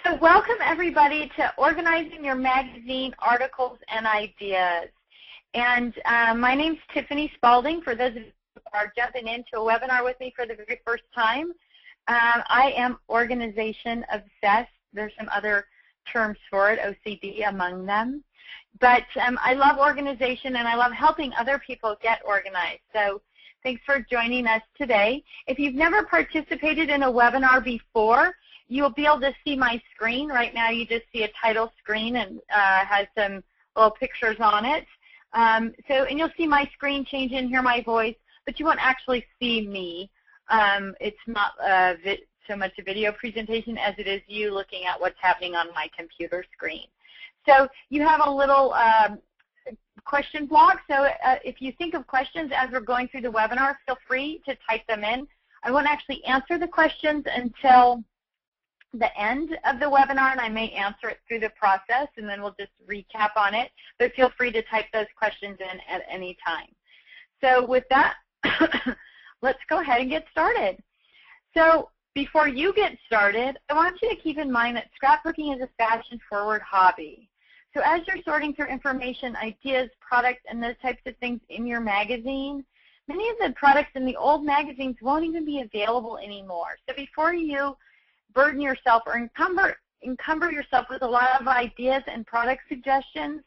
So welcome everybody to Organizing Your Magazine Articles and Ideas. And my name's Tiffany Spaulding. For those of you who are jumping into a webinar with me for the very first time, I am organization obsessed. There's some other terms for it, OCD among them. But I love organization and I love helping other people get organized. So thanks for joining us today. If you've never participated in a webinar before, you'll be able to see my screen. Right now you just see a title screen and has some little pictures on it. And you'll see my screen change and hear my voice, but you won't actually see me. It's not so much a video presentation as it is you looking at what's happening on my computer screen. So you have a little question block. So if you think of questions as we're going through the webinar, feel free to type them in. I won't actually answer the questions until the end of the webinar, and I may answer it through the process, and then we'll just recap on it. But feel free to type those questions in at any time. So with that, let's go ahead and get started. So before you get started, I want you to keep in mind that scrapbooking is a fashion-forward hobby. So as you're sorting through information, ideas, products, and those types of things in your magazine, many of the products in the old magazines won't even be available anymore. So before you burden yourself or encumber yourself with a lot of ideas and product suggestions,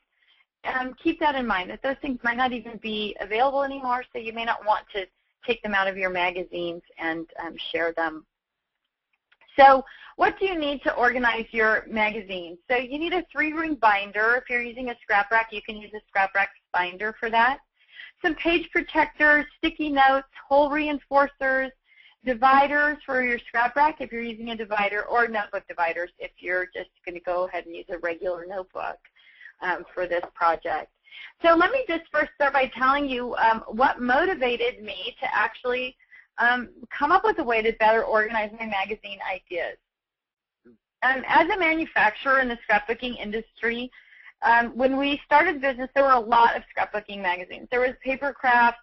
keep that in mind, that those things might not even be available anymore, so you may not want to take them out of your magazines and share them. So what do you need to organize your magazine? So you need a 3-ring binder. If you're using a ScrapRack, you can use a ScrapRack binder for that. Some page protectors, sticky notes, hole reinforcers, dividers for your ScrapRack if you're using a divider, or notebook dividers if you're just going to go ahead and use a regular notebook for this project. So let me just first start by telling you what motivated me to actually come up with a way to better organize my magazine ideas. As a manufacturer in the scrapbooking industry, when we started business, there were a lot of scrapbooking magazines. There was Papercraft,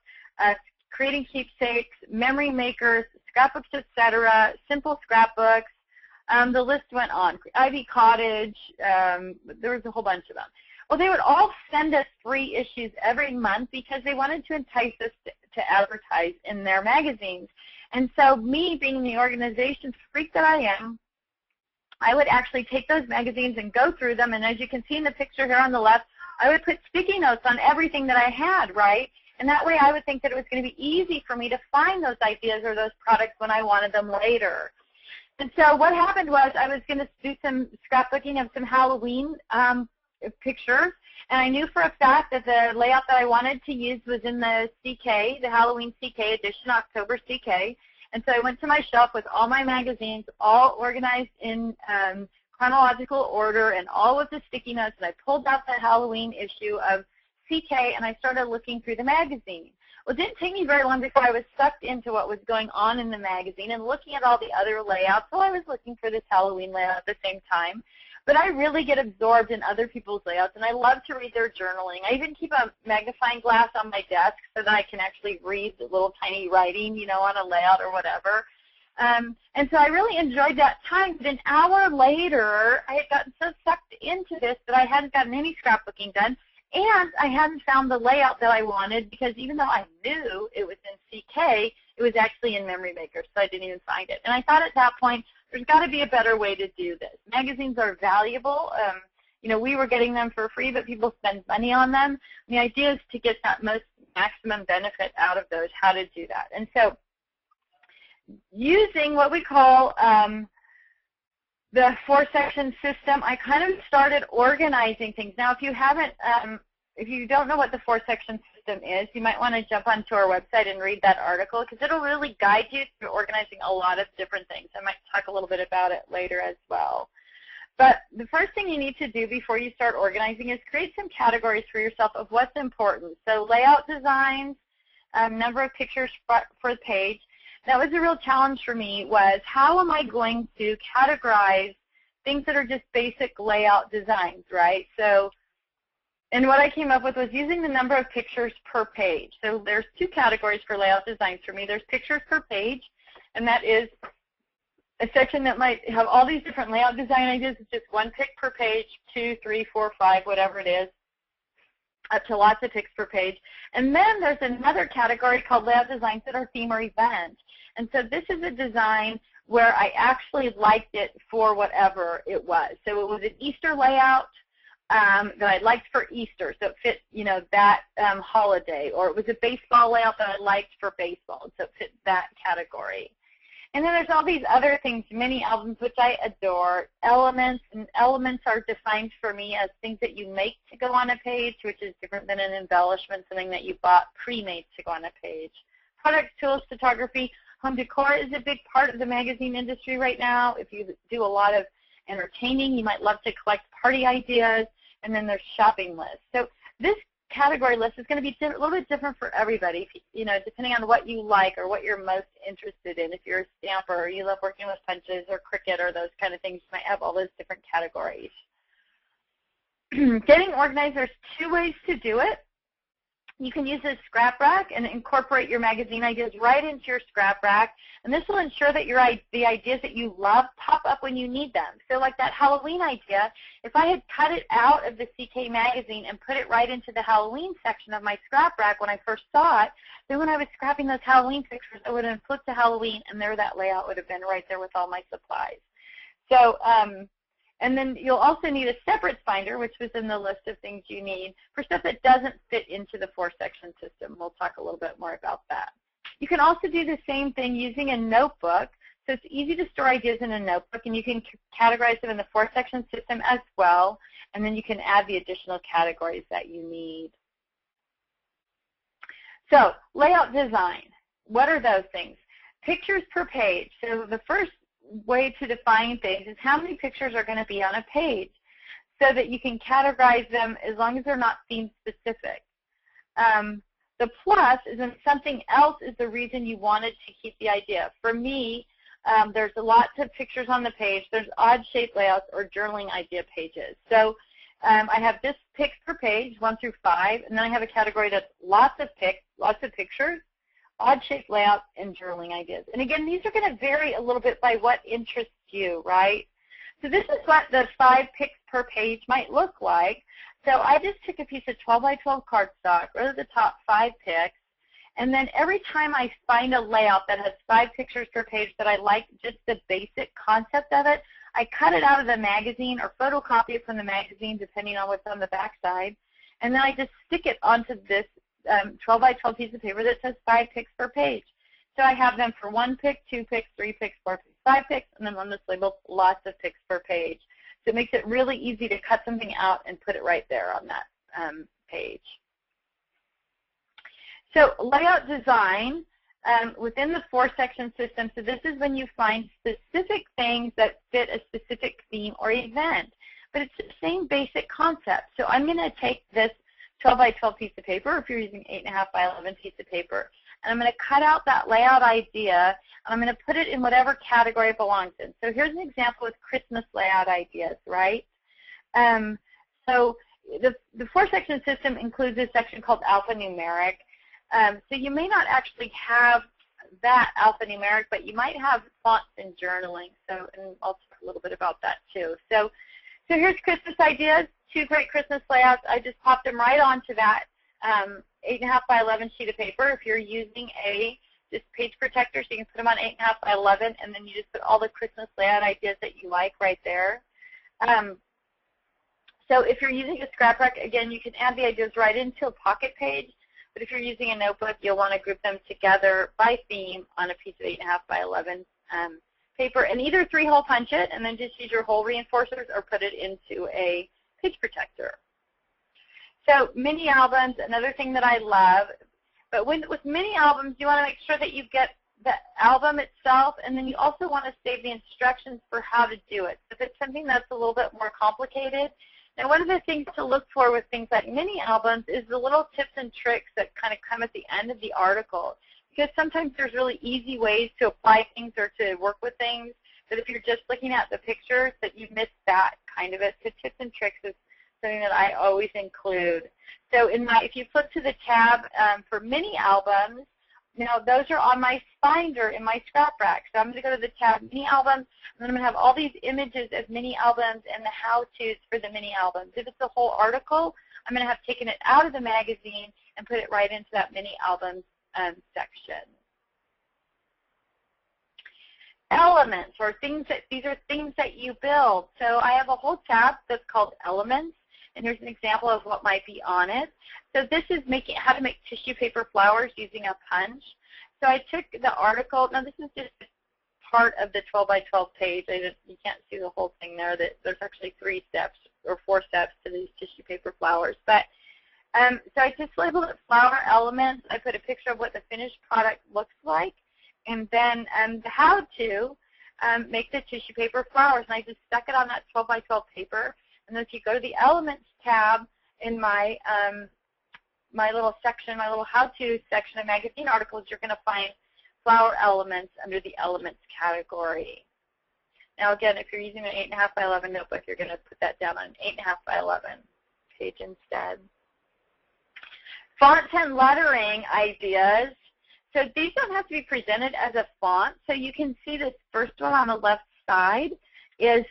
Creating Keepsakes, Memory Makers, Scrapbooks, etc., Simple Scrapbooks. The list went on. Ivy Cottage, there was a whole bunch of them. Well, they would all send us free issues every month because they wanted to entice us to advertise in their magazines. And so me, being the organization freak that I am, I would actually take those magazines and go through them, and as you can see in the picture here on the left, I would put sticky notes on everything that I had, right? And that way I would think that it was going to be easy for me to find those ideas or those products when I wanted them later. And so what happened was I was going to do some scrapbooking of some Halloween pictures, and I knew for a fact that the layout that I wanted to use was in the CK, the Halloween CK edition, October CK. And so I went to my shelf with all my magazines, all organized in chronological order and all with the sticky notes, and I pulled out the Halloween issue of CK and I started looking through the magazine. Well, it didn't take me very long before I was sucked into what was going on in the magazine and looking at all the other layouts while I was looking for this Halloween layout at the same time. But I really get absorbed in other people's layouts, and I love to read their journaling. I even keep a magnifying glass on my desk so that I can actually read the little tiny writing, you know, on a layout or whatever. And so I really enjoyed that time. But an hour later, I had gotten so sucked into this that I hadn't gotten any scrapbooking done, and I hadn't found the layout that I wanted because even though I knew it was in CK, it was actually in Memory Maker, so I didn't even find it. And I thought at that point, there's got to be a better way to do this. Magazines are valuable. You know, we were getting them for free, but people spend money on them. And the idea is to get that most maximum benefit out of those, how to do that. And so using what we call the 4-section system, I kind of started organizing things. Now, if you haven't, if you don't know what the 4-section system is, you might want to jump onto our website and read that article because it'll really guide you through organizing a lot of different things. I might talk a little bit about it later as well. But the first thing you need to do before you start organizing is create some categories for yourself of what's important. So layout designs, number of pictures for the page. That was a real challenge for me, was how am I going to categorize things that are just basic layout designs, right? So, and what I came up with was using the number of pictures per page. So there's 2 categories for layout designs for me. There's pictures per page, and that is a section that might have all these different layout design ideas. It's just one pic per page, 2, 3, 4, 5, whatever it is, up to lots of pics per page. And then there's another category called layout designs that are theme or event. And so this is a design where I actually liked it for whatever it was. So it was an Easter layout that I liked for Easter, so it fit, you know, that holiday. Or it was a baseball layout that I liked for baseball, so it fit that category. And then there's all these other things, mini albums, which I adore. Elements, and elements are defined for me as things that you make to go on a page, which is different than an embellishment, something that you bought pre-made to go on a page. Products, tools, photography, home decor is a big part of the magazine industry right now. If you do a lot of entertaining, you might love to collect party ideas. And then there's shopping lists. So this category list is going to be a little bit different for everybody, you know, depending on what you like or what you're most interested in. If you're a stamper or you love working with punches or Cricut or those kind of things, you might have all those different categories. Getting organized, there's 2 ways to do it. You can use a ScrapRack and incorporate your magazine ideas right into your ScrapRack, and this will ensure that the ideas that you love pop up when you need them. So like that Halloween idea, if I had cut it out of the CK magazine and put it right into the Halloween section of my ScrapRack when I first saw it, then when I was scrapping those Halloween pictures, I would have flipped to Halloween, and there that layout would have been right there with all my supplies. So, and then you'll also need a separate finder, which was in the list of things you need, for stuff that doesn't fit into the 4-section system. We'll talk a little bit more about that. You can also do the same thing using a notebook. So it's easy to store ideas in a notebook, and you can categorize them in the 4-section system as well, and then you can add the additional categories that you need. So layout design, what are those things? Pictures per page. So the first way to define things is how many pictures are going to be on a page, so that you can categorize them as long as they're not theme specific. The plus is when something else is the reason you wanted to keep the idea. For me, there's lots of pictures on the page. There's odd shaped layouts or journaling idea pages. So I have this pics per page, 1 through 5, and then I have a category that's lots of pictures, odd-shaped layout, and journaling ideas. And again, these are going to vary a little bit by what interests you, right? So this is what the 5 pics per page might look like. So I just took a piece of 12 by 12 cardstock, wrote the top 5 pics, and then every time I find a layout that has 5 pictures per page that I like just the basic concept of it, I cut it out of the magazine or photocopy it from the magazine, depending on what's on the back side, and then I just stick it onto this 12 by 12 piece of paper that says 5 pics per page. So I have them for 1 pic, 2 pics, 3 pics, 4 pics, 5 pics, and then on this label, lots of pics per page. So it makes it really easy to cut something out and put it right there on that page. So layout design within the 4-section system, so this is when you find specific things that fit a specific theme or event. But it's the same basic concept. So I'm going to take this 12 by 12 piece of paper, if you're using 8.5 by 11 piece of paper, and I'm going to cut out that layout idea, and I'm going to put it in whatever category it belongs in. So here's an example with Christmas layout ideas, right? So the 4-section system includes a section called alphanumeric. So you may not actually have that alphanumeric, but you might have fonts and journaling. So, and I'll talk a little bit about that too. So here's Christmas ideas, 2 great Christmas layouts. I just popped them right onto that 8.5 by 11 sheet of paper. If you're using just page protector, so you can put them on 8.5 by 11, and then you just put all the Christmas layout ideas that you like right there. So if you're using a ScrapRack, again, you can add the ideas right into a pocket page. But if you're using a notebook, you'll want to group them together by theme on a piece of 8.5 by 11 paper, and either 3-hole punch it and then just use your hole reinforcers, or put it into a page protector. So mini albums, another thing that I love. But with mini albums, you want to make sure that you get the album itself, and then you also want to save the instructions for how to do it. If it's something that's a little bit more complicated, now one of the things to look for with things like mini albums is the little tips and tricks that kind of come at the end of the article. Because sometimes there's really easy ways to apply things or to work with things, but if you're just looking at the pictures, that you miss that kind of it. So tips and tricks is something that I always include. So if you flip to the tab for mini albums, Now, those are on my binder in my ScrapRack. So I'm going to go to the tab Mini Albums, and then I'm going to have all these images of mini albums and the how-tos for the mini albums. If it's a whole article, I'm going to have taken it out of the magazine and put it right into that mini albums section. Elements, or things that, these are things that you build. So I have a whole tab that's called Elements, and here's an example of what might be on it. So this is how to make tissue paper flowers using a punch. So I took the article. Now this is just part of the 12 by 12 page. You can't see the whole thing there. There's actually 3 steps or 4 steps to these tissue paper flowers. But so I just labeled it Flower Elements. I put a picture of what the finished product looks like, and then the how to make the tissue paper flowers. And I just stuck it on that 12 by 12 paper. And then if you go to the Elements tab in my my little section, my little how-to section of magazine articles, you're going to find flower elements under the Elements category. Now again, if you're using an 8.5 by 11 notebook, you're going to put that down on an 8.5 by 11 page instead. Font and lettering ideas. So these don't have to be presented as a font. So you can see this first one on the left side is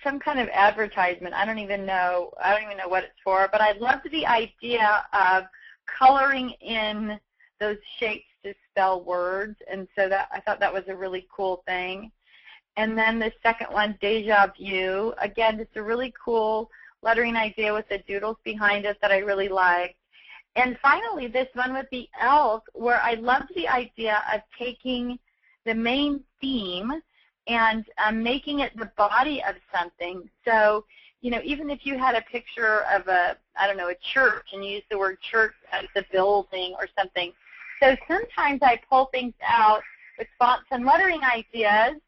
some kind of advertisement. I don't even know what it's for, but I loved the idea of coloring in those shapes to spell words, and so that I thought that was a really cool thing. And then the second one, Deja Vu, again, just a really cool lettering idea with the doodles behind it that I really liked. And finally, this one with the elk, where I loved the idea of taking the main theme and making it the body of something. So, you know, even if you had a picture of a church, and you use the word church as the building or something. So sometimes I pull things out with fonts and lettering ideas,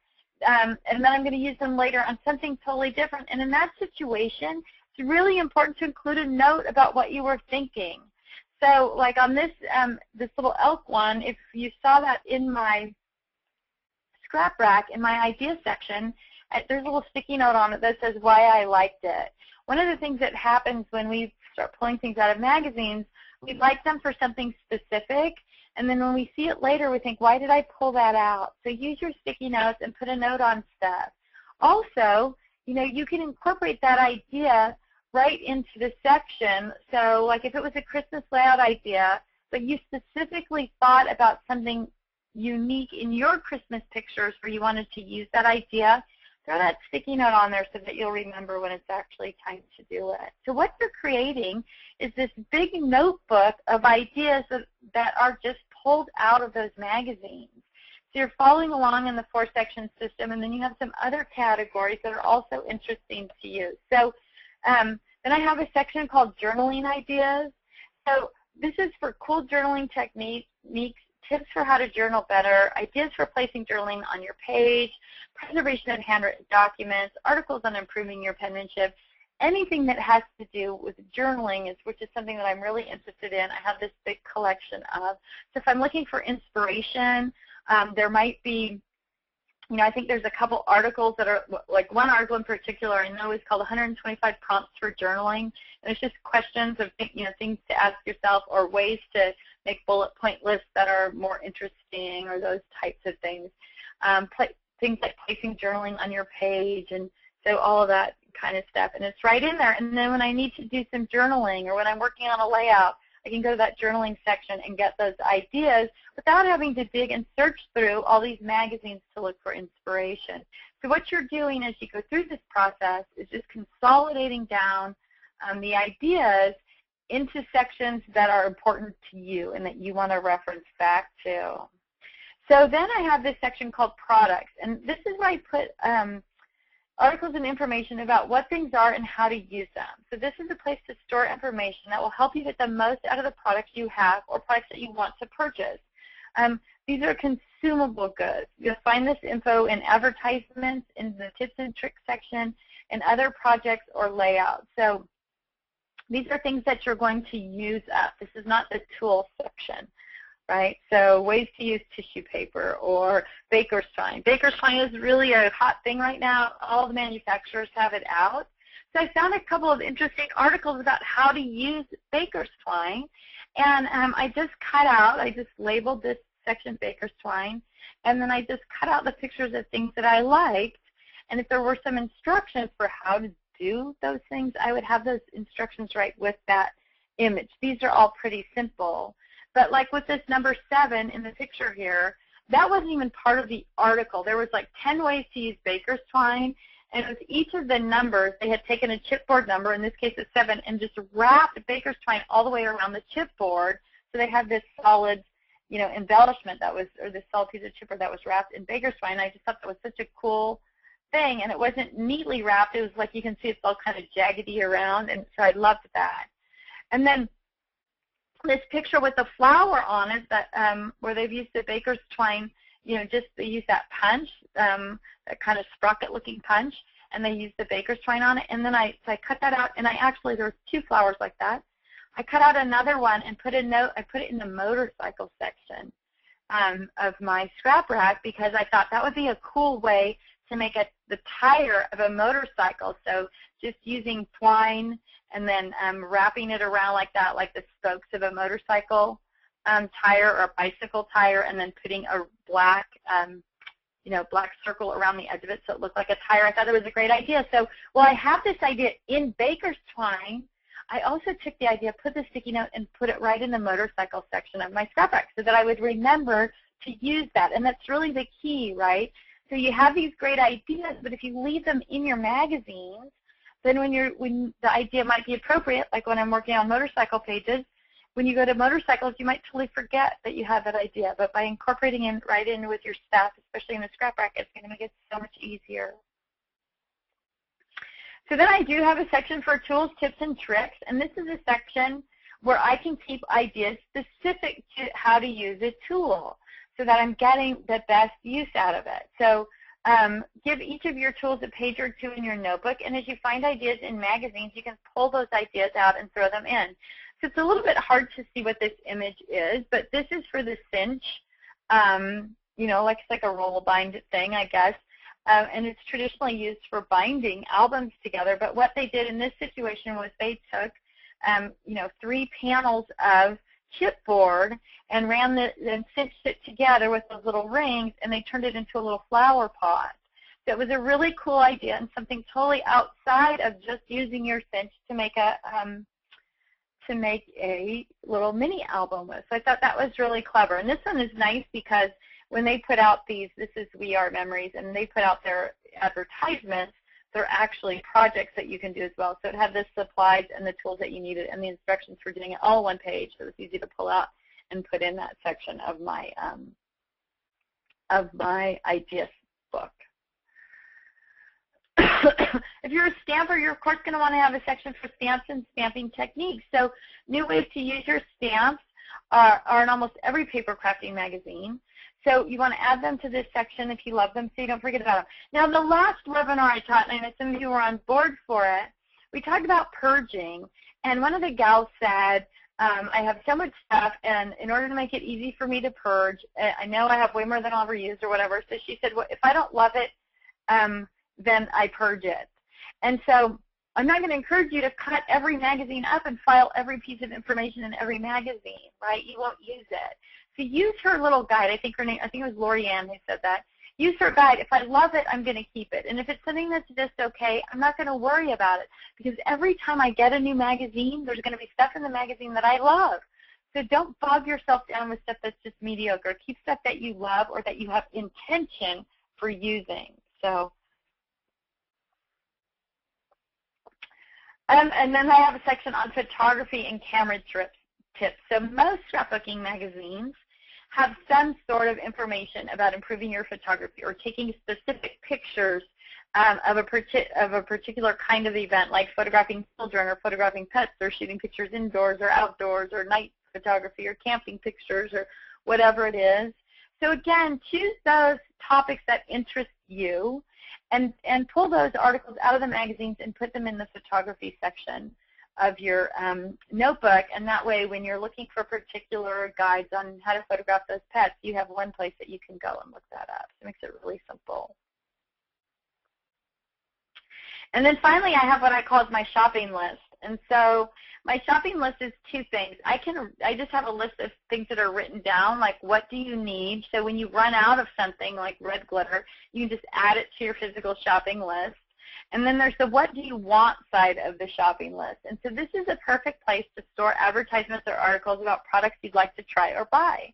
and then I'm going to use them later on something totally different. And in that situation, it's really important to include a note about what you were thinking. So like on this little elk one, if you saw that in my ScrapRack, in my idea section, there's a little sticky note on it that says why I liked it. One of the things that happens when we start pulling things out of magazines, we like them for something specific, and then when we see it later, we think, why did I pull that out? So use your sticky notes and put a note on stuff. Also, you know, you can incorporate that idea right into the section. So like if it was a Christmas layout idea, but you specifically thought about something unique in your Christmas pictures where you wanted to use that idea, throw that sticky note on there so that you'll remember when it's actually time to do it. So what you're creating is this big notebook of ideas that are just pulled out of those magazines. So you're following along in the 4-section system, and then you have some other categories that are also interesting to you. So then I have a section called Journaling Ideas. So this is for cool journaling techniques, tips for how to journal better, ideas for placing journaling on your page, preservation of handwritten documents, articles on improving your penmanship, anything that has to do with journaling, which is something that I'm really interested in. I have this big collection of. So if I'm looking for inspiration, there might be, you know, I think there's a couple articles that are, like one article in particular I know is called 125 Prompts for Journaling, and it's just questions of, you know, things to ask yourself or ways to make bullet point lists that are more interesting, or those types of things. Things like placing journaling on your page, and so all of that kind of stuff. And it's right in there. And then when I need to do some journaling, or when I'm working on a layout, I can go to that journaling section and get those ideas without having to dig and search through all these magazines to look for inspiration. So what you're doing as you go through this process is just consolidating down the ideas into sections that are important to you and that you want to reference back to. So then I have this section called Products, and this is where I put articles and information about what things are and how to use them. So this is a place to store information that will help you get the most out of the products you have or products that you want to purchase. These are consumable goods. You'll find this info in advertisements, in the tips and tricks section, and other projects or layouts. So these are things that you're going to use up. This is not the tool section, right? So ways to use tissue paper or baker's twine. Baker's twine is really a hot thing right now. All the manufacturers have it out. So I found a couple of interesting articles about how to use baker's twine. And I just labeled this section Baker's Twine, and then I just cut out the pictures of things that I liked. And if there were some instructions for how to do those things, I would have those instructions right with that image. These are all pretty simple. But like with this number 7 in the picture here, that wasn't even part of the article. There was like 10 ways to use Baker's Twine, and with each of the numbers, they had taken a chipboard number, in this case it's 7, and just wrapped Baker's Twine all the way around the chipboard. So they had this solid, embellishment that was, or this solid piece of chipboard that was wrapped in Baker's Twine. I just thought that was such a cool thing, and it wasn't neatly wrapped. It was like, you can see it's all kind of jaggedy around, and so I loved that. And then this picture with the flower on it, that where they've used the Baker's Twine, just they use that punch, that kind of sprocket-looking punch, and they use the Baker's Twine on it. And then I cut that out, and there were 2 flowers like that. I cut out another one and put a note. I put it in the motorcycle section of my scrap rack, because I thought that would be a cool way to make the tire of a motorcycle. So just using twine and then wrapping it around like that, like the spokes of a motorcycle tire or a bicycle tire, and then putting a black, black circle around the edge of it so it looked like a tire. I thought it was a great idea. So while I have this idea in Baker's Twine, I also took the idea, put the sticky note, and put it right in the motorcycle section of my scrap rack so that I would remember to use that. And that's really the key, right? So you have these great ideas, but if you leave them in your magazines, then when the idea might be appropriate, like when I'm working on motorcycle pages, when you go to motorcycles, you might totally forget that you have that idea. But by incorporating it right in with your stuff, especially in the scrap rack, it's going to make it so much easier. So then I do have a section for tools, tips, and tricks, and this is a section where I can keep ideas specific to how to use a tool so that I'm getting the best use out of it. So give each of your tools a page or 2 in your notebook, and as you find ideas in magazines, you can pull those ideas out and throw them in. So it's a little bit hard to see what this image is, but this is for the cinch, it's like a roll bind thing, I guess. And it's traditionally used for binding albums together. But what they did in this situation was they took, 3 panels of chipboard and and cinched it together with those little rings, and they turned it into a little flower pot. So it was a really cool idea and something totally outside of just using your cinch to make a little mini album with. So I thought that was really clever. And this one is nice because when they put out this is We Are Memories, and they put out their advertisements, they're actually projects that you can do as well. So it had the supplies and the tools that you needed and the instructions for doing it all on one page. So it was easy to pull out and put in that section of my ideas book. If you're a stamper, you're of course going to want to have a section for stamps and stamping techniques. So new ways to use your stamps are in almost every paper crafting magazine. So you want to add them to this section if you love them so you don't forget about them. Now, the last webinar I taught, and I know some of you were on board for it, we talked about purging. And one of the gals said, I have so much stuff, and in order to make it easy for me to purge, I know I have way more than I'll ever use or whatever. So she said, well, if I don't love it, then I purge it. And so I'm not going to encourage you to cut every magazine up and file every piece of information in every magazine, right? You won't use it. So use her little guide. I think it was Lori Ann who said that. Use her guide. If I love it, I'm going to keep it. And if it's something that's just okay, I'm not going to worry about it, because every time I get a new magazine, there's going to be stuff in the magazine that I love. So don't bog yourself down with stuff that's just mediocre. Keep stuff that you love or that you have intention for using. So, and then I have a section on photography and camera tips. So most scrapbooking magazines have some sort of information about improving your photography or taking specific pictures of a particular kind of event, like photographing children or photographing pets or shooting pictures indoors or outdoors or night photography or camping pictures or whatever it is. So again, choose those topics that interest you and pull those articles out of the magazines and put them in the photography section of your notebook, and that way when you're looking for particular guides on how to photograph those pets, you have one place that you can go and look that up. So it makes it really simple. And then finally, I have what I call my shopping list. And so My shopping list is two things. I just have a list of things that are written down, like what do you need. So when you run out of something like red glitter, you can just add it to your physical shopping list. And then there's the what do you want side of the shopping list. And so this is a perfect place to store advertisements or articles about products you'd like to try or buy.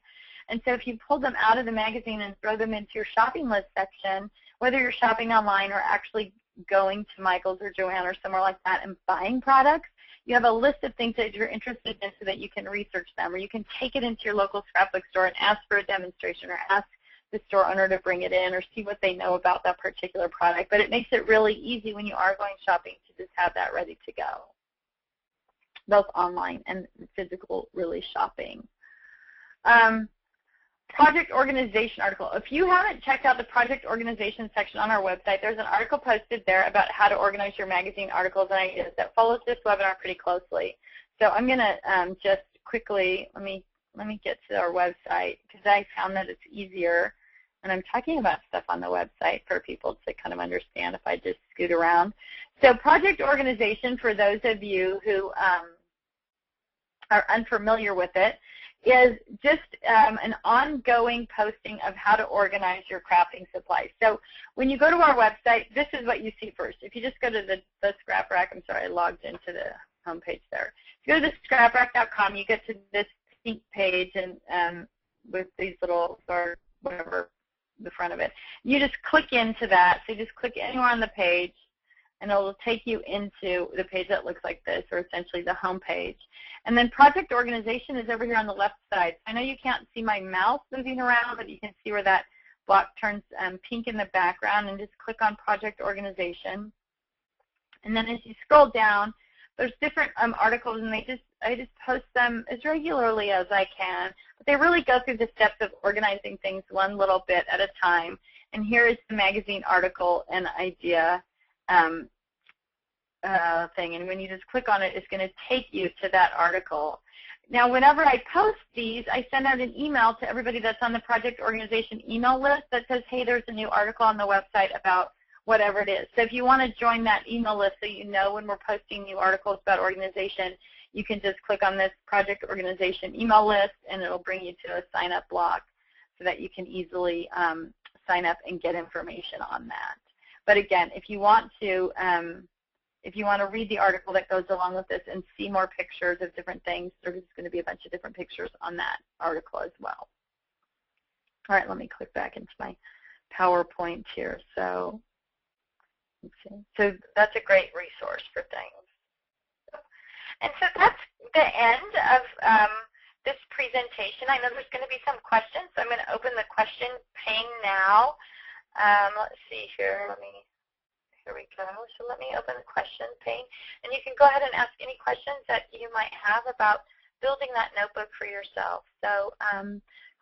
And so if you pull them out of the magazine and throw them into your shopping list section, whether you're shopping online or actually going to Michael's or Joann or somewhere like that and buying products, you have a list of things that you're interested in so that you can research them, or you can take it into your local scrapbook store and ask for a demonstration or ask the store owner to bring it in or see what they know about that particular product. But it makes it really easy when you are going shopping to just have that ready to go, both online and physical really shopping. Project organization article. If you haven't checked out the project organization section on our website, there's an article posted there about how to organize your magazine articles and ideas that follows this webinar pretty closely. So I'm going to just quickly, let me get to our website because I found that it's easier. And I'm talking about stuff on the website for people to kind of understand if I just scoot around. So project organization, for those of you who are unfamiliar with it, is just an ongoing posting of how to organize your crafting supplies. So when you go to our website, this is what you see first. If you just go to the ScrapRack, I'm sorry, I logged into the homepage there. If you go to the ScrapRack.com, you get to this pink page and with these little, or whatever, the front of it. You just click into that. So you just click anywhere on the page, and it will take you into the page that looks like this, or essentially the home page. And then project organization is over here on the left side. I know you can't see my mouse moving around, but you can see where that block turns pink in the background, and just click on project organization. And then as you scroll down, there's different articles, and I just post them as regularly as I can. But they really go through the steps of organizing things one little bit at a time. And here is the magazine article and idea thing, and when you just click on it, it's going to take you to that article. Now, whenever I post these, I send out an email to everybody that's on the project organization email list that says, hey, there's a new article on the website about whatever it is. So if you want to join that email list so you know when we're posting new articles about organization, you can just click on this project organization email list, and it'll bring you to a sign-up block so that you can easily sign up and get information on that. But again, if you want to read the article that goes along with this and see more pictures of different things, there's going to be a bunch of different pictures on that article as well. All right, let me click back into my PowerPoint here. So let's see. So that's a great resource for things. And so that's the end of this presentation. I know there's going to be some questions, so I'm going to open the question pane now. Let's see here. Here we go. So let me open the question pane. And you can go ahead and ask any questions that you might have about building that notebook for yourself. So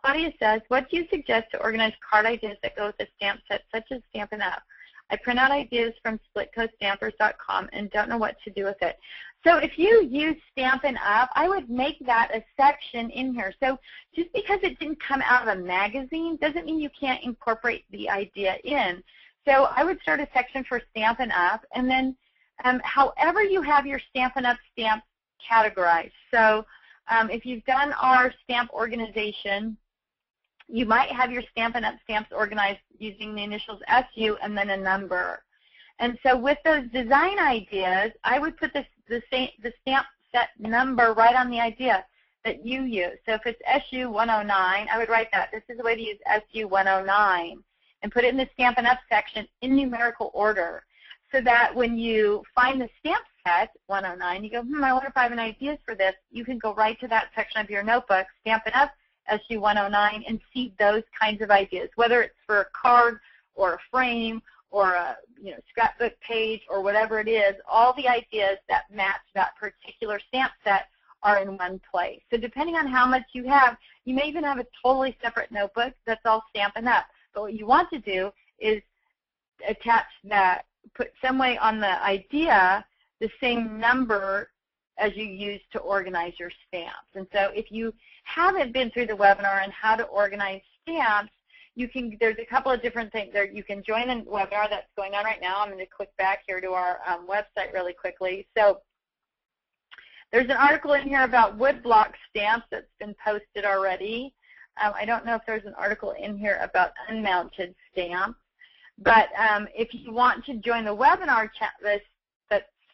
Claudia says, what do you suggest to organize card ideas that go with a stamp set, such as Stampin' Up? I print out ideas from splitcostampers.com and don't know what to do with it. So if you use Stampin' Up, I would make that a section in here. So just because it didn't come out of a magazine doesn't mean you can't incorporate the idea in. So I would start a section for Stampin' Up, and then however you have your Stampin' Up stamps categorized. So if you've done our stamp organization, you might have your Stampin' Up stamps organized using the initials SU and then a number. And so with those design ideas, I would put the stamp set number right on the idea that you use. So if it's SU 109, I would write that. This is the way to use SU 109 and put it in the Stampin' Up section in numerical order, so that when you find the stamp set 109, you go, I wonder if I have any ideas for this. You can go right to that section of your notebook, Stampin' Up SU 109, and see those kinds of ideas, whether it's for a card or a frame or a scrapbook page or whatever it is. All the ideas that match that particular stamp set are in one place. So depending on how much you have, you may even have a totally separate notebook that's all Stampin' Up. But what you want to do is attach that, put some way on the idea the same number as you use to organize your stamps. And so if you haven't been through the webinar on how to organize stamps, there's a couple of different things there. You can join a webinar that's going on right now. I'm going to click back here to our website really quickly. So There's an article in here about woodblock stamps that's been posted already. I don't know if there's an article in here about unmounted stamps. But if you want to join the webinar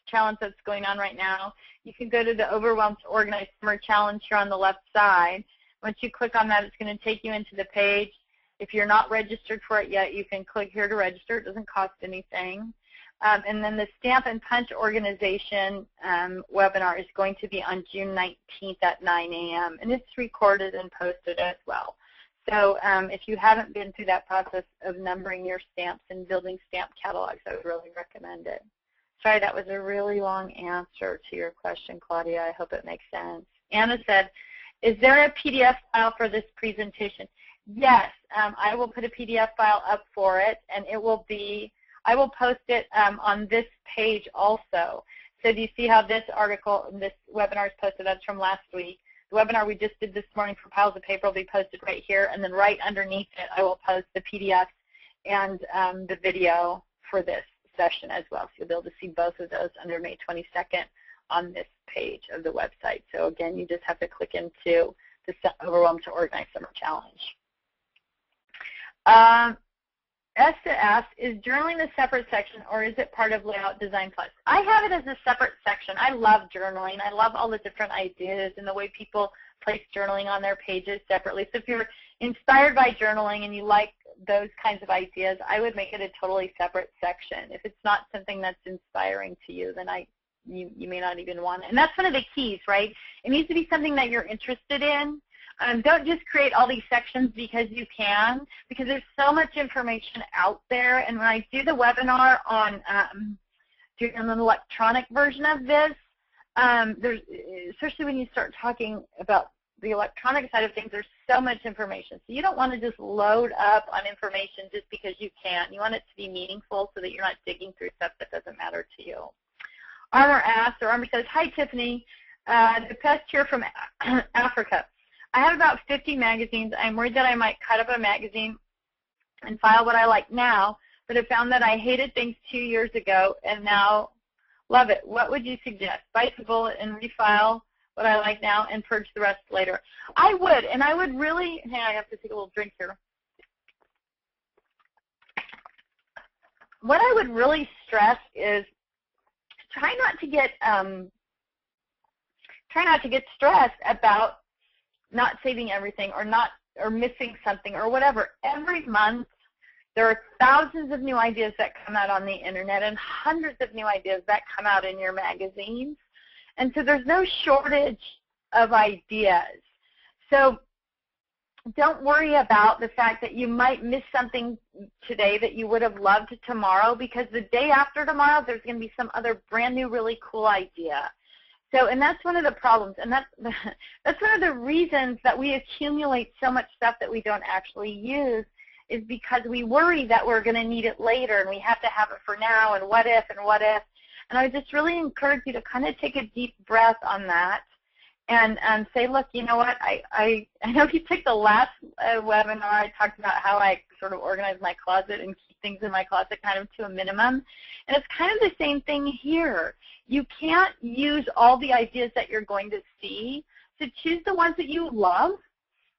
challenge that's going on right now, you can go to the Overwhelmed to Organize Summer Challenge here on the left side. Once you click on that, it's going to take you into the page. If you're not registered for it yet, you can click here to register. It doesn't cost anything. And then the Stamp and Punch Organization webinar is going to be on June 19th at 9 a.m. And it's recorded and posted as well. So if you haven't been through that process of numbering your stamps and building stamp catalogs, I would really recommend it. Sorry, that was a really long answer to your question, Claudia. I hope it makes sense. Anna said, is there a PDF file for this presentation? Yes, I will put a PDF file up for it, and it will be, I will post it on this page also. So do you see how this article, this webinar is posted? That's from last week. The webinar we just did this morning for piles of paper will be posted right here, and then right underneath it I will post the PDF and the video for this session as well. So you'll be able to see both of those under May 22nd on this page of the website. So again, you just have to click into the Overwhelmed to Organize Summer Challenge. S to S, is journaling a separate section or is it part of Layout Design Plus? I have it as a separate section. I love journaling. I love all the different ideas and the way people place journaling on their pages separately. So if you're inspired by journaling and you like those kinds of ideas, I would make it a totally separate section. If it's not something that's inspiring to you, then you may not even want it. And that's one of the keys, right? It needs to be something that you're interested in. Don't just create all these sections because you can, because there's so much information out there. And when I do the webinar on doing an electronic version of this, there's, especially when you start talking about the electronic side of things, there's so much information. So you don't want to just load up on information just because you can. You want it to be meaningful so that you're not digging through stuff that doesn't matter to you. Armor asks, or Armor says, hi Tiffany, the pest here from Africa. I have about 50 magazines. I'm worried that I might cut up a magazine and file what I like now, but have found that I hated things 2 years ago and now love it. What would you suggest? Bite the bullet and refile what I like now and purge the rest later. I would, and I would really, hang on, I have to take a little drink here. What I would really stress is try not to get stressed about not saving everything or missing something or whatever. Every month there are thousands of new ideas that come out on the internet and hundreds of new ideas that come out in your magazines. And so there's no shortage of ideas. So don't worry about the fact that you might miss something today that you would have loved tomorrow, because the day after tomorrow there's going to be some other brand new really cool idea. So, and that's one of the problems, and that's one of the reasons that we accumulate so much stuff that we don't actually use, is because we worry that we're going to need it later and we have to have it for now, and what if, and what if. And I just really encourage you to kind of take a deep breath on that and say, look, you know what, I know if you took the last webinar, I talked about how I sort of organize my closet and keep things in my closet kind of to a minimum. And it's kind of the same thing here. You can't use all the ideas that you're going to see, so choose the ones that you love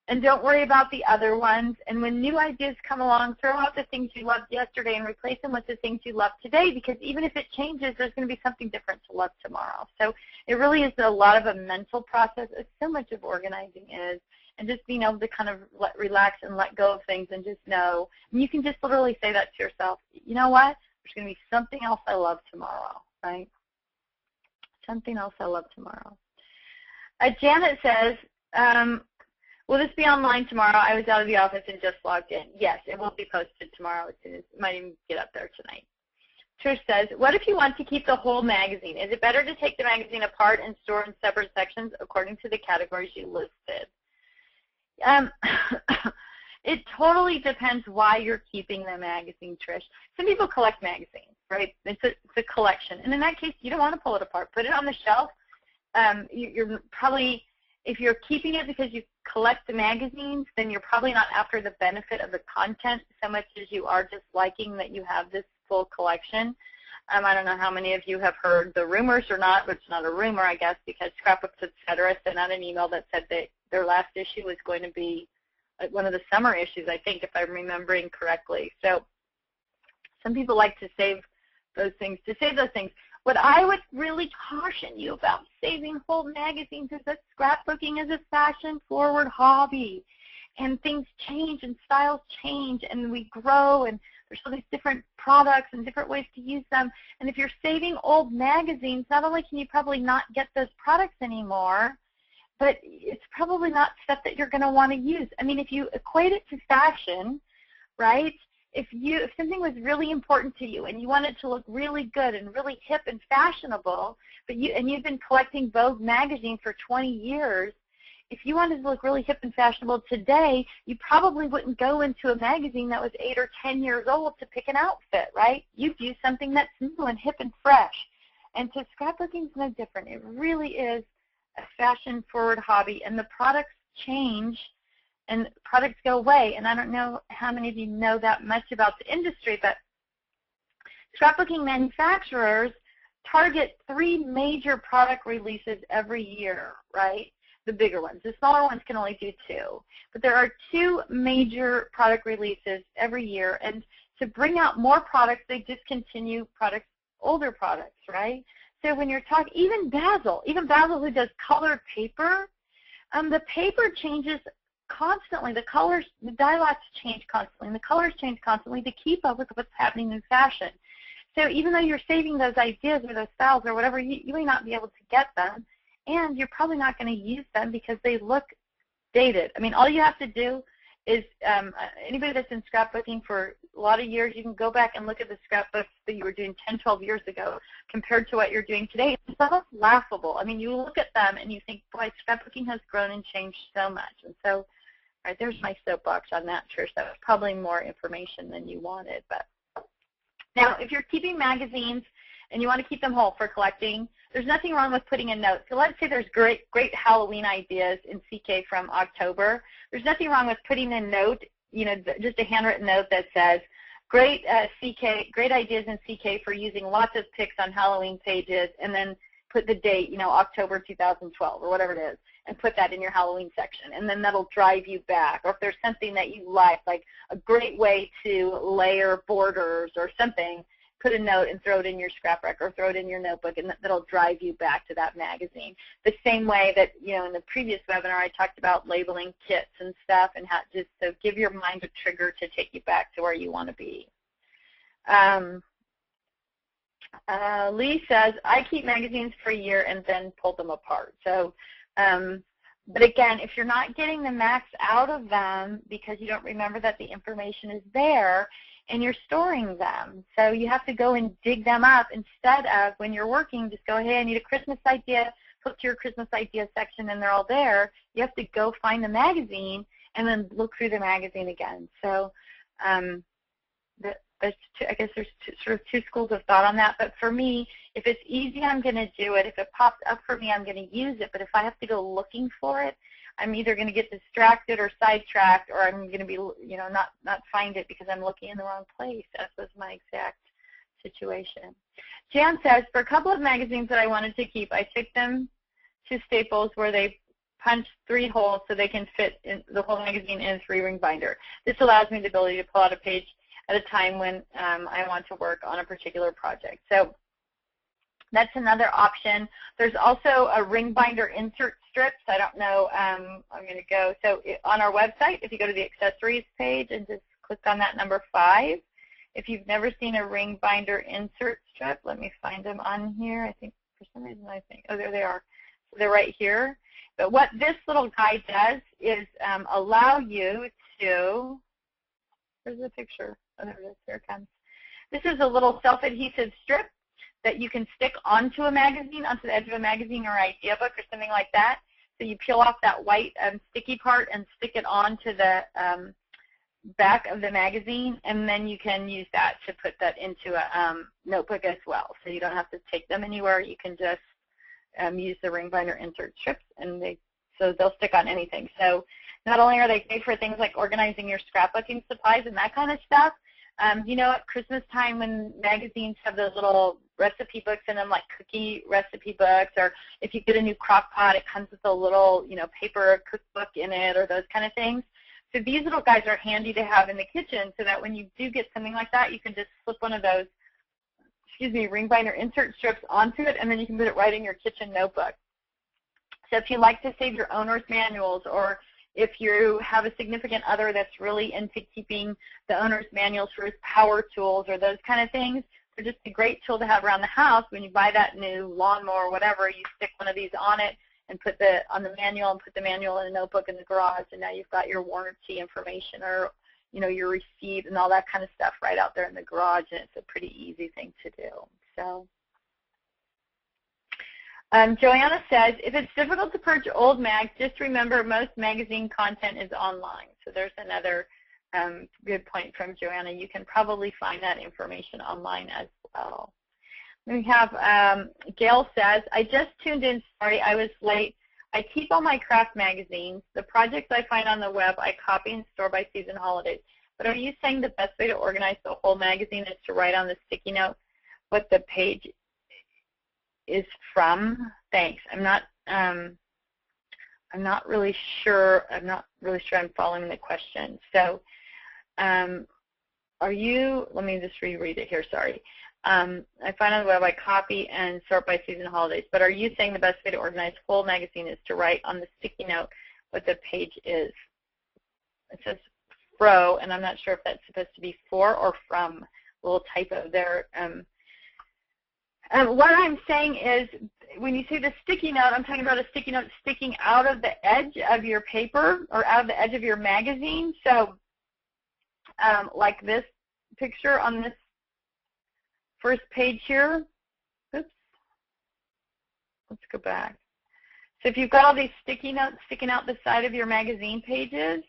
and don't worry about the other ones. And when new ideas come along, throw out the things you loved yesterday and replace them with the things you love today, because even if it changes, there's going to be something different to love tomorrow. So it really is a lot of a mental process, as so much of organizing is, and just being able to kind of relax and let go of things and just know. And you can just literally say that to yourself, you know what, there's going to be something else I love tomorrow, right? Something else I love tomorrow. Janet says, will this be online tomorrow? I was out of the office and just logged in. Yes, it will be posted tomorrow. It might even get up there tonight. Trish says, what if you want to keep the whole magazine? Is it better to take the magazine apart and store in separate sections according to the categories you listed? It totally depends why you're keeping the magazine, Trish. Some people collect magazines, right? It's a collection. And in that case, you don't want to pull it apart. Put it on the shelf. You're probably, if you're keeping it because you collect the magazines, then you're probably not after the benefit of the content so much as you are just liking that you have this full collection. I don't know how many of you have heard the rumors or not, but it's not a rumor, I guess, because Scrapbooks, etc. sent out an email that said that their last issue was going to be one of the summer issues, I think, if I'm remembering correctly. So some people like to save those things. What I would really caution you about saving whole magazines is that scrapbooking is a fashion-forward hobby, and things change and styles change, and we grow, and there's all these different products and different ways to use them. And if you're saving old magazines, not only can you probably not get those products anymore, but it's probably not stuff that you're going to want to use. I mean, if you equate it to fashion, right? If something was really important to you and you want it to look really good and really hip and fashionable, but you've been collecting Vogue magazine for 20 years, if you wanted to look really hip and fashionable today, you probably wouldn't go into a magazine that was 8 or 10 years old to pick an outfit, right? You'd use something that's new and hip and fresh. And so scrapbooking is no different. It really is a fashion-forward hobby, and the products change and products go away. And I don't know how many of you know that much about the industry, but scrapbooking manufacturers target 3 major product releases every year, right? The bigger ones. The smaller ones can only do 2. But there are 2 major product releases every year, and to bring out more products, they discontinue older products, right? So when you're talking, even Basil who does colored paper, the paper changes constantly. The colors, the dye lots change constantly, and the colors change constantly to keep up with what's happening in fashion. So even though you're saving those ideas or those styles or whatever, you may not be able to get them, and you're probably not going to use them because they look dated. I mean, all you have to do is, anybody that's in scrapbooking for a lot of years, you can go back and look at the scrapbooks that you were doing 10, 12 years ago compared to what you're doing today. It's almost laughable. I mean, you look at them and you think, boy, scrapbooking has grown and changed so much. And so, all right, there's my soapbox on that, Trish. That was probably more information than you wanted. But now, if you're keeping magazines and you want to keep them whole for collecting, there's nothing wrong with putting a note. So let's say there's great Halloween ideas in CK from October. There's nothing wrong with putting a note, just a handwritten note that says, great ideas in CK for using lots of pics on Halloween pages, and then put the date, October 2012 or whatever it is, and put that in your Halloween section. And then that'll drive you back. Or if there's something that you like a great way to layer borders or something, put a note and throw it in your ScrapRack or throw it in your notebook, and that'll drive you back to that magazine. The same way that, in the previous webinar I talked about labeling kits and stuff, and how just so give your mind a trigger to take you back to where you want to be. Lee says, I keep magazines for a year and then pull them apart. So, but again, if you're not getting the max out of them because you don't remember that the information is there, and you're storing them. So you have to go and dig them up instead of, when you're working, just go, hey, I need a Christmas idea, flip to your Christmas idea section, and they're all there. You have to go find the magazine and then look through the magazine again. So I guess there's sort of 2 schools of thought on that. But for me, if it's easy, I'm going to do it. If it pops up for me, I'm going to use it. But if I have to go looking for it, I'm either going to get distracted or sidetracked, or I'm going to be, not find it because I'm looking in the wrong place. That was my exact situation. Jan says, for a couple of magazines that I wanted to keep, I took them to Staples where they punch 3 holes so they can fit in the whole magazine in a 3-ring binder. This allows me the ability to pull out a page at a time when I want to work on a particular project. So that's another option. There's also a ring binder insert strips. I don't know. I'm going to go. So on our website, if you go to the accessories page and just click on that number 5, if you've never seen a ring binder insert strip, let me find them on here. I think for some reason oh, there they are. So they're right here. But what this little guide does is allow you to, where's the picture? Oh, there it is. Here it comes. This is a little self-adhesive strip that you can stick onto a magazine, onto the edge of a magazine or idea book or something like that. So you peel off that white sticky part and stick it onto the back of the magazine, and then you can use that to put that into a notebook as well. So you don't have to take them anywhere. You can just use the ring binder insert strips, and they'll stick on anything. So not only are they great for things like organizing your scrapbooking supplies and that kind of stuff, You know, at Christmas time when magazines have those little recipe books in them, like cookie recipe books, or if you get a new crock pot, it comes with a little, you know, paper cookbook in it, or those kind of things. So these little guys are handy to have in the kitchen so that when you do get something like that, you can just slip one of those, ring binder insert strips onto it, and then you can put it right in your kitchen notebook. So if you like to save your owner's manuals, or if you have a significant other that's really into keeping the owner's manuals for his power tools or those kind of things, they're just a great tool to have around the house. When you buy that new lawnmower or whatever, you stick one of these on it and put on the manual and put the manual in a notebook in the garage, and now you've got your warranty information, or, you know, your receipt and all that kind of stuff right out there in the garage, and it's a pretty easy thing to do. So Joanna says, if it's difficult to purge old mags, just remember most magazine content is online. So there's another good point from Joanna. You can probably find that information online as well. We have Gail says, I just tuned in. Sorry, I was late. I keep all my craft magazines. The projects I find on the web, I copy and store by season holidays. But are you saying the best way to organize the whole magazine is to write on the sticky note what the page is from? Thanks. I'm not really sure. I'm not really sure I'm following the question. So, are you? Let me just reread it here. Sorry. I find on the web I copy and sort by season holidays. But are you saying the best way to organize the whole magazine is to write on the sticky note what the page is? It says fro, and I'm not sure if that's supposed to be for or from. A little typo there. What I'm saying is, when you see the sticky note, I'm talking about a sticky note sticking out of the edge of your paper or out of the edge of your magazine. So like this picture on this first page here. Oops. Let's go back. So if you've got all these sticky notes sticking out the side of your magazine pages,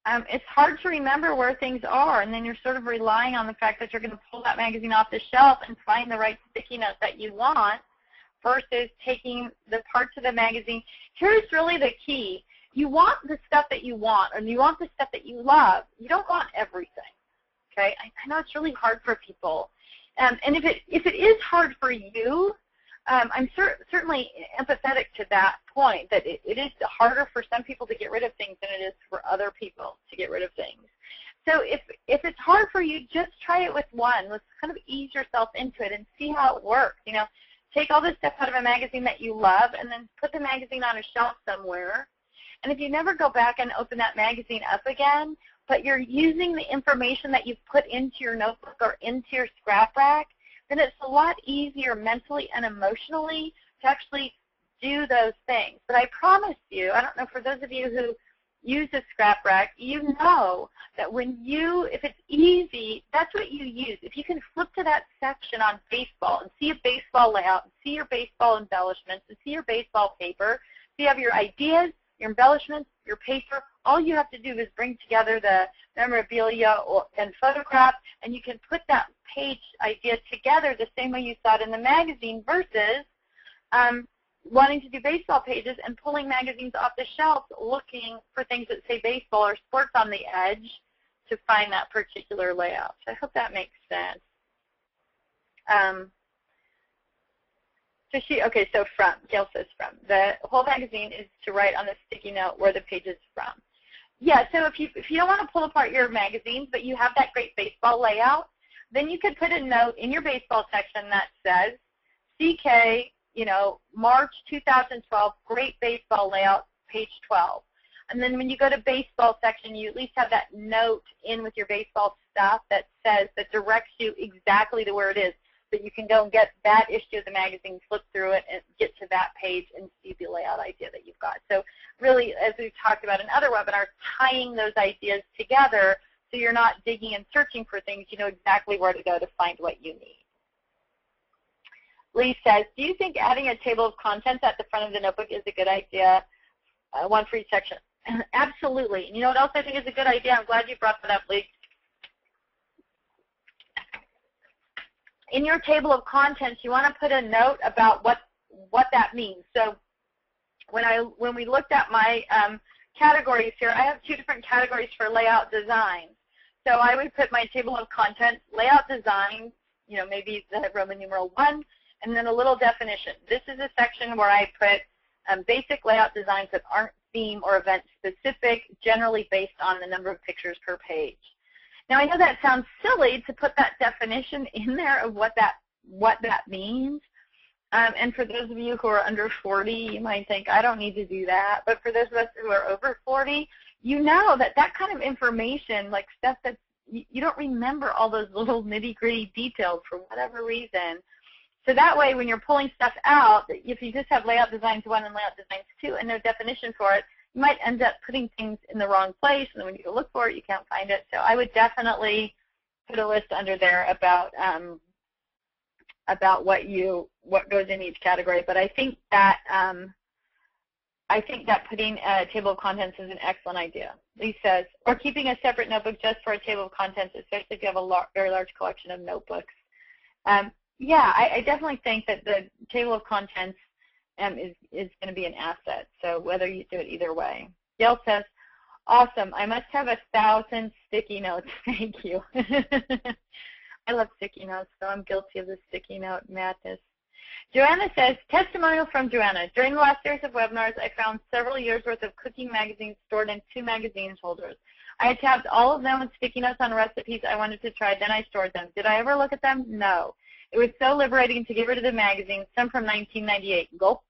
it's hard to remember where things are, and then you're sort of relying on the fact that you're going to pull that magazine off the shelf and find the right sticky note that you want versus taking the parts of the magazine. Here's really the key. You want the stuff that you want, and you want the stuff that you love. You don't want everything, okay? I know it's really hard for people. And if it is hard for you, I'm certainly empathetic to that point, that it is harder for some people to get rid of things than it is for other people to get rid of things. So if it's hard for you, just try it with one. Let's kind of ease yourself into it and see how it works. You know, take all this stuff out of a magazine that you love and then put the magazine on a shelf somewhere. And if you never go back and open that magazine up again, but you're using the information that you've put into your notebook or into your ScrapRack, then it's a lot easier mentally and emotionally to actually do those things. But I promise you, I don't know, for those of you who use a ScrapRack, you know that if it's easy, that's what you use. If you can flip to that section on baseball and see a baseball layout, and see your baseball embellishments, and see your baseball paper, so you have your ideas, your embellishments, your paper, all you have to do is bring together the memorabilia and photographs, and you can put that page idea together the same way you saw it in the magazine versus wanting to do baseball pages and pulling magazines off the shelf looking for things that say baseball or sports on the edge to find that particular layout. So I hope that makes sense. So Gail says from. The whole magazine is to write on the sticky note where the page is from. Yeah, so if you don't want to pull apart your magazines, but you have that great baseball layout, then you could put a note in your baseball section that says, CK, March 2012, great baseball layout, page 12. And then when you go to baseball section, you at least have that note in with your baseball stuff that directs you exactly to where it is. So you can go and get that issue of the magazine, flip through it, and get to that page and see the layout idea that you've got. So really, as we've talked about in other webinars, tying those ideas together so you're not digging and searching for things. You know exactly where to go to find what you need. Lee says, do you think adding a table of contents at the front of the notebook is a good idea, one for each section? Absolutely. And you know what else I think is a good idea? I'm glad you brought that up, Lee. In your table of contents, you want to put a note about what that means. So when we looked at my categories here, I have two different categories for layout design. So I would put my table of contents, layout design, you know, maybe the Roman numeral 1, and then a little definition. This is a section where I put basic layout designs that aren't theme or event specific, generally based on the number of pictures per page. Now I know that sounds silly to put that definition in there of what that means. And for those of you who are under 40, you might think, I don't need to do that. But for those of us who are over 40, you know that that kind of information, like stuff that you don't remember all those little nitty-gritty details for whatever reason. So that way when you're pulling stuff out, if you just have layout designs 1 and layout designs 2 and no definition for it, you might end up putting things in the wrong place, and then when you go look for it, you can't find it. So I would definitely put a list under there about what goes in each category. But I think that putting a table of contents is an excellent idea. Lee says, or keeping a separate notebook just for a table of contents, especially if you have a very large collection of notebooks. Yeah, I definitely think that the table of contents is going to be an asset. So whether you do it either way. Gail says, awesome. I must have 1,000 sticky notes. Thank you. I love sticky notes, so I'm guilty of the sticky note madness. Joanna says, testimonial from Joanna. During the last series of webinars, I found several years' worth of cooking magazines stored in 2 magazine holders. I had tabbed all of them with sticky notes on recipes I wanted to try, then I stored them. Did I ever look at them? No. It was so liberating to get rid of the magazines, some from 1998. Gulp.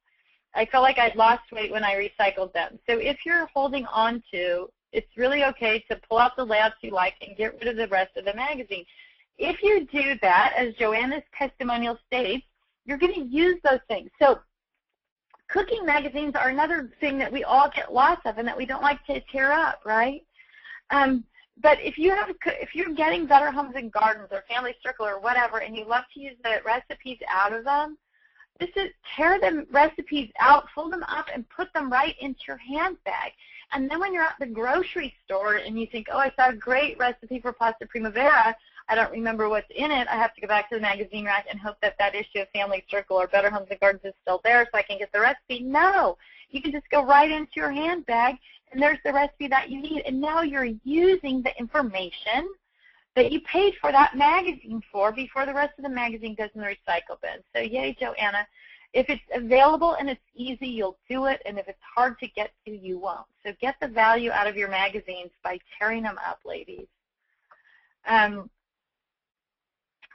I felt like I'd lost weight when I recycled them. So if you're holding on to, it's really okay to pull out the layouts you like and get rid of the rest of the magazine. If you do that, as Joanna's testimonial states, you're going to use those things. So cooking magazines are another thing that we all get lots of and that we don't like to tear up, right? But if you're getting Better Homes and Gardens or Family Circle or whatever, and you love to use the recipes out of them, tear the recipes out, fold them up, and put them right into your handbag. And then when you're at the grocery store and you think, oh, I saw a great recipe for pasta primavera, I don't remember what's in it, I have to go back to the magazine rack and hope that that issue of Family Circle or Better Homes and Gardens is still there so I can get the recipe. No, you can just go right into your handbag, and there's the recipe that you need. And now you're using the information that you paid for that magazine for before the rest of the magazine goes in the recycle bin. So yay, Joanna. If it's available and it's easy, you'll do it. And if it's hard to get to, you won't. So get the value out of your magazines by tearing them up, ladies.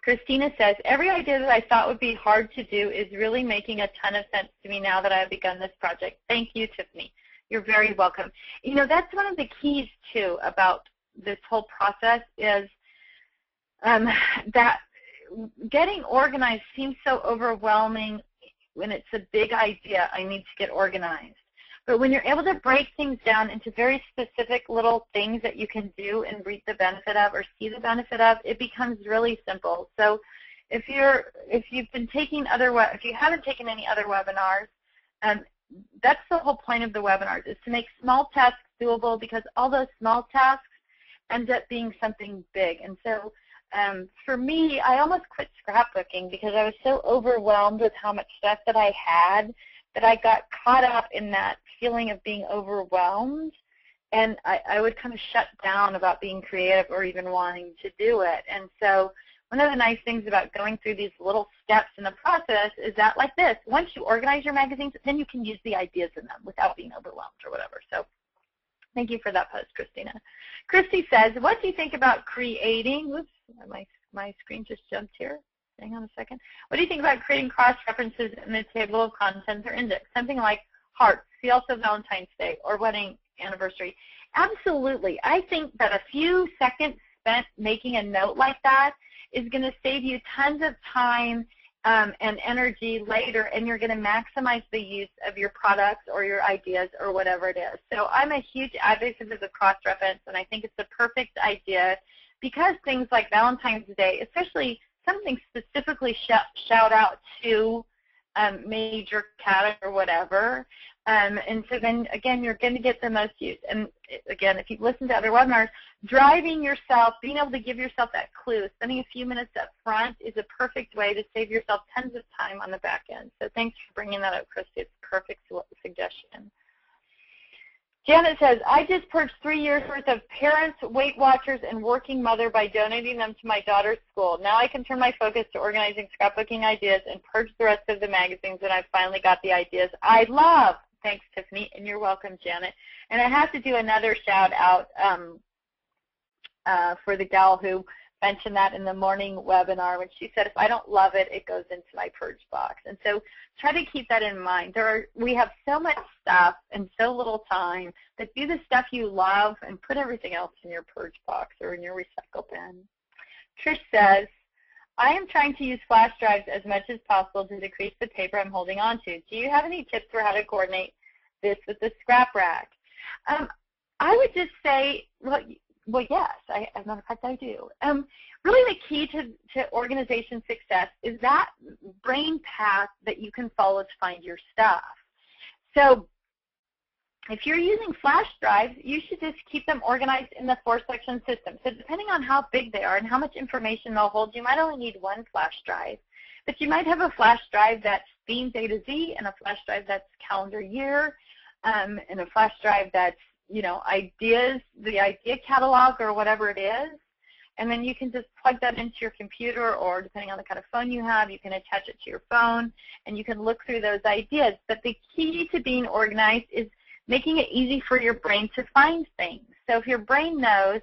Christina says, every idea that I thought would be hard to do is really making a ton of sense to me now that I have begun this project. Thank you, Tiffany. You're very welcome. You know, that's one of the keys, too, about this whole process is that getting organized seems so overwhelming when it's a big idea, I need to get organized. But when you're able to break things down into very specific little things that you can do and reap the benefit of or see the benefit of, it becomes really simple. So if you haven't taken any other webinars, that's the whole point of the webinars, is to make small tasks doable, because all those small tasks end up being something big. And so for me, I almost quit scrapbooking because I was so overwhelmed with how much stuff that I had that I got caught up in that feeling of being overwhelmed, and I would kind of shut down about being creative or even wanting to do it. And so one of the nice things about going through these little steps in the process is that, like this, once you organize your magazines, then you can use the ideas in them without being overwhelmed or whatever. So thank you for that post, Christina. Christy says, what do you think about creating, whoops, my screen just jumped here. Hang on a second. What do you think about creating cross-references in the table of contents or index? Something like hearts, see also Valentine's Day, or wedding anniversary. Absolutely. I think that a few seconds spent making a note like that is going to save you tons of time and energy later, and you're going to maximize the use of your products or your ideas or whatever it is. So I'm a huge advocate of the cross-reference, and I think it's a perfect idea because things like Valentine's Day, especially something specifically shout out to major cat or whatever. And so then, again, you're going to get the most use. And, again, if you've listened to other webinars, driving yourself, being able to give yourself that clue, spending a few minutes up front is a perfect way to save yourself tons of time on the back end. So thanks for bringing that up, Christy. It's a perfect suggestion. Janet says, I just purged 3 years worth of parents, Weight Watchers, and Working Mother by donating them to my daughter's school. Now I can turn my focus to organizing scrapbooking ideas and purge the rest of the magazines, and I've finally got the ideas I love. Thanks, Tiffany, and you're welcome, Janet. And I have to do another shout out for the gal who mentioned that in the morning webinar when she said, if I don't love it, it goes into my purge box. And so try to keep that in mind. We have so much stuff and so little time, that do the stuff you love and put everything else in your purge box or in your recycle bin. Trish says, I am trying to use flash drives as much as possible to decrease the paper I'm holding on to. Do you have any tips for how to coordinate this with the ScrapRack? I would just say, well, yes, as a matter of fact, I do. Really the key to organization success is that brain path that you can follow to find your stuff. So if you're using flash drives, you should just keep them organized in the 4-section system. So depending on how big they are and how much information they'll hold, you might only need one flash drive. But you might have a flash drive that's themes A to Z, and a flash drive that's calendar year, and a flash drive that's, you know, ideas, the idea catalog or whatever it is. And then you can just plug that into your computer, or depending on the kind of phone you have, you can attach it to your phone and you can look through those ideas. But the key to being organized is making it easy for your brain to find things. So if your brain knows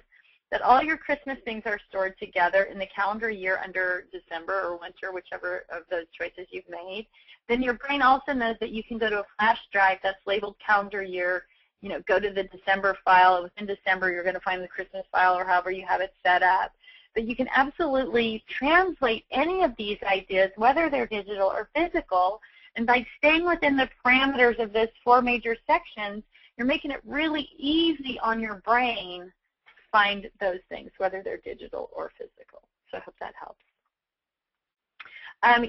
that all your Christmas things are stored together in the calendar year under December or winter, whichever of those choices you've made, then your brain also knows that you can go to a flash drive that's labeled calendar year. You know, go to the December file. Within December, you're going to find the Christmas file or however you have it set up. But you can absolutely translate any of these ideas, whether they're digital or physical, and by staying within the parameters of those 4 major sections, you're making it really easy on your brain to find those things, whether they're digital or physical. So I hope that helps.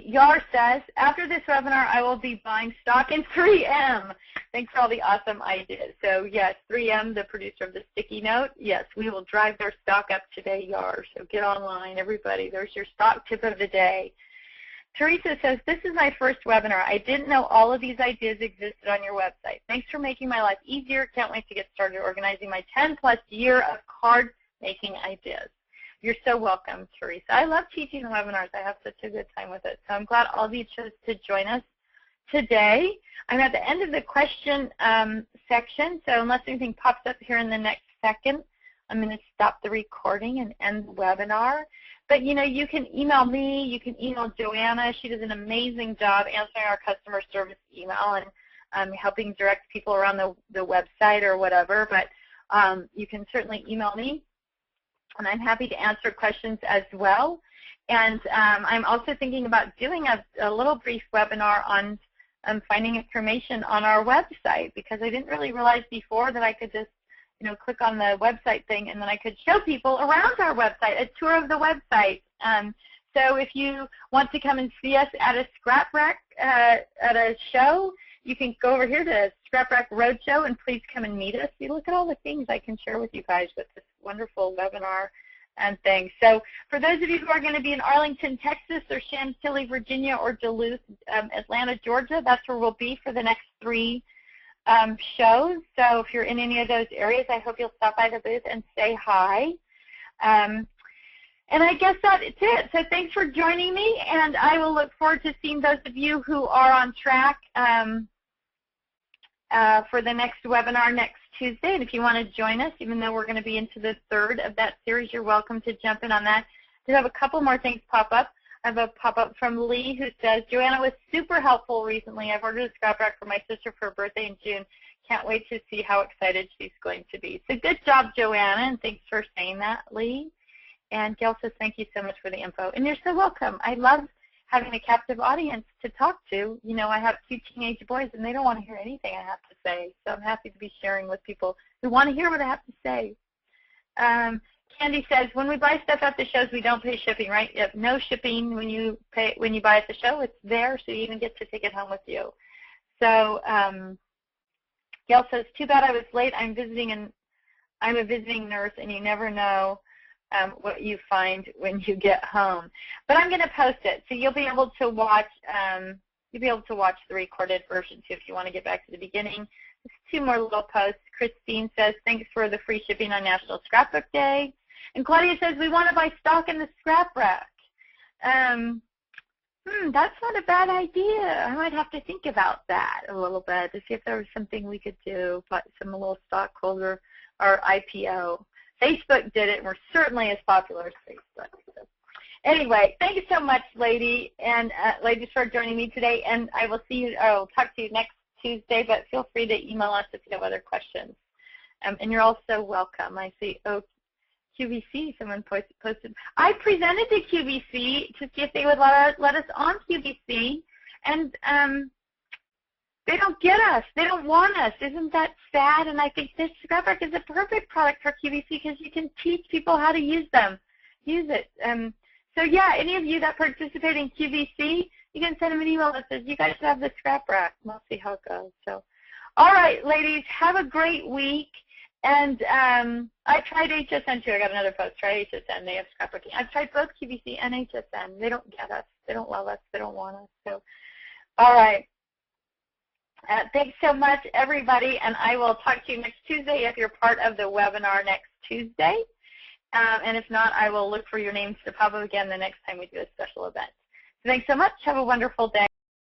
Yar says, after this webinar, I will be buying stock in 3M. Thanks for all the awesome ideas. So yes, 3M, the producer of the sticky note, yes, we will drive their stock up today, Yar. So get online, everybody. There's your stock tip of the day. Teresa says, this is my first webinar. I didn't know all of these ideas existed on your website. Thanks for making my life easier. Can't wait to get started organizing my 10-plus year of card making ideas. You're so welcome, Teresa. I love teaching webinars. I have such a good time with it. So I'm glad all of you chose to join us today. I'm at the end of the question section, so unless anything pops up here in the next second, I'm going to stop the recording and end the webinar. But, you know, you can email me. You can email Joanna. She does an amazing job answering our customer service email and helping direct people around the website or whatever. But you can certainly email me, and I'm happy to answer questions as well. And I'm also thinking about doing a little brief webinar on finding information on our website, because I didn't really realize before that I could just, you know, click on the website thing and then I could show people around our website, a tour of the website. So if you want to come and see us at a ScrapRack at a show, you can go over here to ScrapRack Roadshow and please come and meet us. You look at all the things I can share with you guys with this wonderful webinar and things. So for those of you who are going to be in Arlington, Texas, or Chantilly, Virginia, or Duluth, Atlanta, Georgia, that's where we'll be for the next 3 shows. So if you're in any of those areas, I hope you'll stop by the booth and say hi. And I guess that's it. So thanks for joining me, and I will look forward to seeing those of you who are on track for the next webinar next Tuesday. And if you want to join us, even though we're going to be into the 3rd of that series, you're welcome to jump in on that. I have a couple more things pop up. I have a pop-up from Lee who says, Joanna was super helpful recently. I've ordered a ScrapRack for my sister for her birthday in June. Can't wait to see how excited she's going to be. So good job, Joanna, and thanks for saying that, Lee. And Gail says, thank you so much for the info. And you're so welcome. I love having a captive audience to talk to. You know, I have 2 teenage boys, and they don't want to hear anything I have to say. So I'm happy to be sharing with people who want to hear what I have to say. Candy says, when we buy stuff at the shows, we don't pay shipping, right? Yep, no shipping when you buy at the show. It's there, so you even get to take it home with you. So Gail says, too bad I was late. I'm a visiting nurse, and you never know what you find when you get home. But I'm going to post it, so you'll be able to watch. The recorded version too if you want to get back to the beginning. 2 more little posts. Christine says, thanks for the free shipping on National Scrapbook Day. And Claudia says, we want to buy stock in the ScrapRack. That's not a bad idea. I might have to think about that a little bit to see if there was something we could do, but some little stockholder or IPO. Facebook did it, and we're certainly as popular as Facebook. So anyway, thank you so much, ladies, for joining me today. And I will see you. I'll talk to you next Tuesday. But feel free to email us if you have other questions. And you're also welcome. I see. Oh, QVC. Someone posted. I presented to QVC to see if they would let us on QVC, and they don't get us. They don't want us. Isn't that sad? And I think this ScrapRack is a perfect product for QVC because you can teach people how to use it. So yeah, any of you that participate in QVC, you can send them an email that says, you guys have the ScrapRack. We'll see how it goes. So, all right, ladies, have a great week. And I tried HSN too. I got another post. Try HSN. They have ScrapRack. I've tried both QVC and HSN. They don't get us. They don't love us. They don't want us. So, all right. Thanks so much, everybody. And I will talk to you next Tuesday if you're part of the webinar next Tuesday. And if not, I will look for your names to pop up again the next time we do a special event. So thanks so much. Have a wonderful day.